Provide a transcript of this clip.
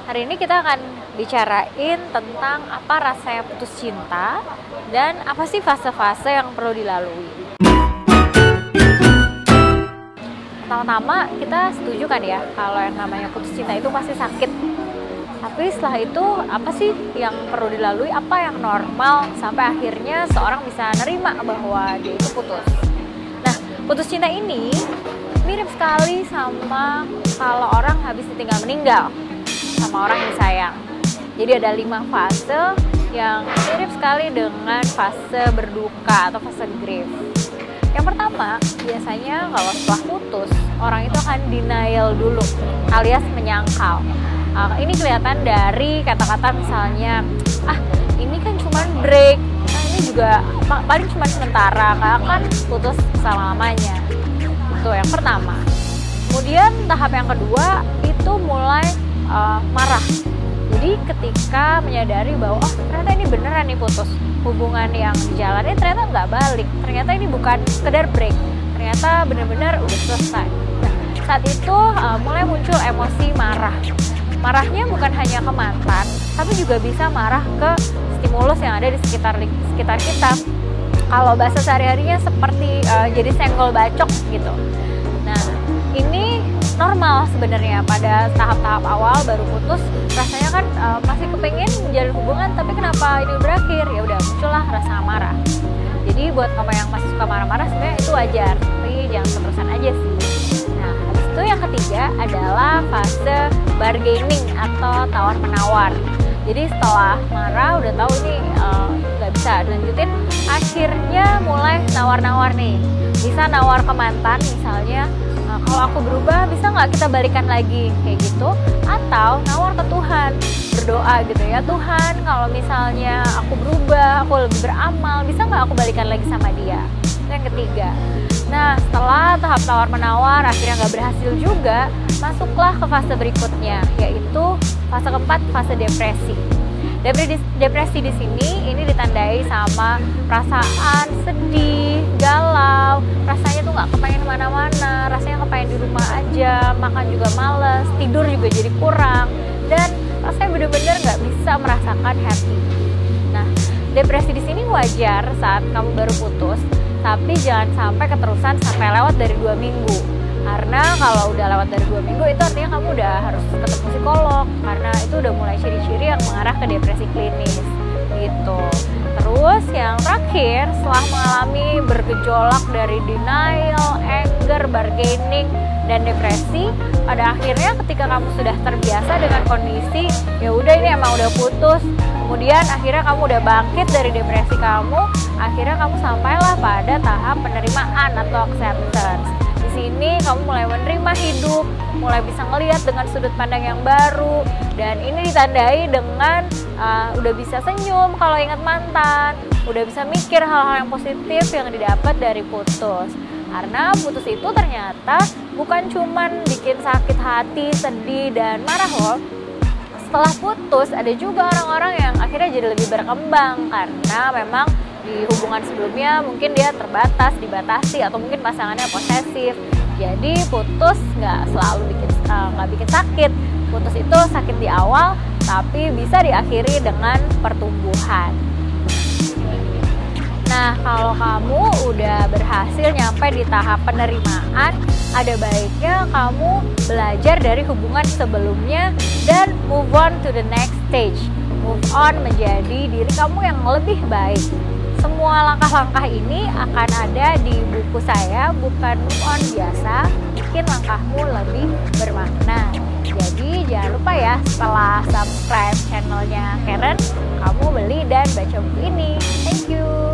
Hari ini kita akan bicarain tentang apa rasanya putus cinta dan apa sih fase-fase yang perlu dilalui. Pertama-tama kita setuju kan ya kalau yang namanya putus cinta itu pasti sakit. Tapi setelah itu apa sih yang perlu dilalui, apa yang normal sampai akhirnya seorang bisa nerima bahwa dia itu putus. Nah, putus cinta ini mirip sekali sama kalau orang habis ditinggal meninggal sama orang yang disayang. Jadi ada 5 fase yang mirip sekali dengan fase berduka atau fase grief. Yang pertama, biasanya kalau setelah putus, orang itu akan denial dulu alias menyangkal. Ini kelihatan dari kata-kata misalnya, ini kan cuma break, ini juga paling cuma sementara, kan putus selama-lamanya. Itu yang pertama. Kemudian tahap yang kedua itu mulai marah. Jadi ketika menyadari bahwa ternyata ini beneran nih putus, hubungan yang dijalani ternyata nggak balik, ternyata ini bukan sekedar break, ternyata bener-bener udah selesai. Nah, saat itu mulai muncul emosi marah. Marahnya bukan hanya ke mantan, tapi juga bisa marah ke stimulus yang ada di sekitar kita. Kalau bahasa sehari-harinya seperti jadi senggol bacok gitu. Nah, ini normal sebenarnya pada tahap-tahap awal baru putus, rasanya kan masih kepengen menjalin hubungan, tapi kenapa ini berakhir? Ya udah muncullah rasa marah. Jadi buat kamu yang masih suka marah-marah sebenarnya itu wajar, tapi jangan terusan aja sih. Nah, habis itu yang ketiga adalah fase bargaining atau tawar-menawar. Jadi setelah marah udah tahu ini nggak bisa dilanjutin, akhirnya mulai nawar-nawar nih. Bisa nawar ke mantan misalnya, kalau aku berubah bisa nggak kita balikan lagi kayak gitu, atau nawar ke Tuhan, berdoa gitu ya, Tuhan kalau misalnya aku berubah, aku lebih beramal, bisa nggak aku balikan lagi sama dia. Itu yang ketiga. Nah, setelah tahap tawar menawar akhirnya nggak berhasil juga, masuklah ke fase berikutnya, yaitu fase keempat, fase depresi. Depresi di sini ini ditandai sama perasaan sedih, galau, rasanya tuh nggak kepengen kemana-mana, rasanya kepengen di rumah aja, makan juga males, tidur juga jadi kurang, dan rasanya bener-bener nggak bisa merasakan happy. Nah, depresi di sini wajar saat kamu baru putus, tapi jangan sampai keterusan sampai lewat dari 2 minggu. Karena kalau udah lewat dari 2 minggu itu artinya kamu udah harus ketemu psikolog, karena itu udah mulai ciri-ciri yang mengarah ke depresi klinis gitu. Terus yang terakhir, setelah mengalami bergejolak dari denial, anger, bargaining, dan depresi, pada akhirnya ketika kamu sudah terbiasa dengan kondisi ya udah ini emang udah putus, kemudian akhirnya kamu udah bangkit dari depresi kamu, akhirnya kamu sampailah pada tahap penerimaan atau acceptance. Di sini kamu mulai menerima hidup, mulai bisa ngelihat dengan sudut pandang yang baru, dan ini ditandai dengan udah bisa senyum kalau ingat mantan, udah bisa mikir hal-hal yang positif yang didapat dari putus. Karena putus itu ternyata bukan cuman bikin sakit hati, sedih, dan marah loh. Setelah putus ada juga orang-orang yang akhirnya jadi lebih berkembang, karena memang di hubungan sebelumnya mungkin dia terbatas, dibatasi, atau mungkin pasangannya posesif. Jadi putus nggak selalu bikin sakit. Putus itu sakit di awal, tapi bisa diakhiri dengan pertumbuhan. Nah, kalau kamu udah berhasil nyampe di tahap penerimaan, ada baiknya kamu belajar dari hubungan sebelumnya dan move on to the next stage. Move on menjadi diri kamu yang lebih baik. Semua langkah-langkah ini akan ada di buku saya, bukan move on biasa, bikin langkahmu lebih bermakna. Jadi jangan lupa ya, setelah subscribe channelnya Karen, kamu beli dan baca buku ini. Thank you.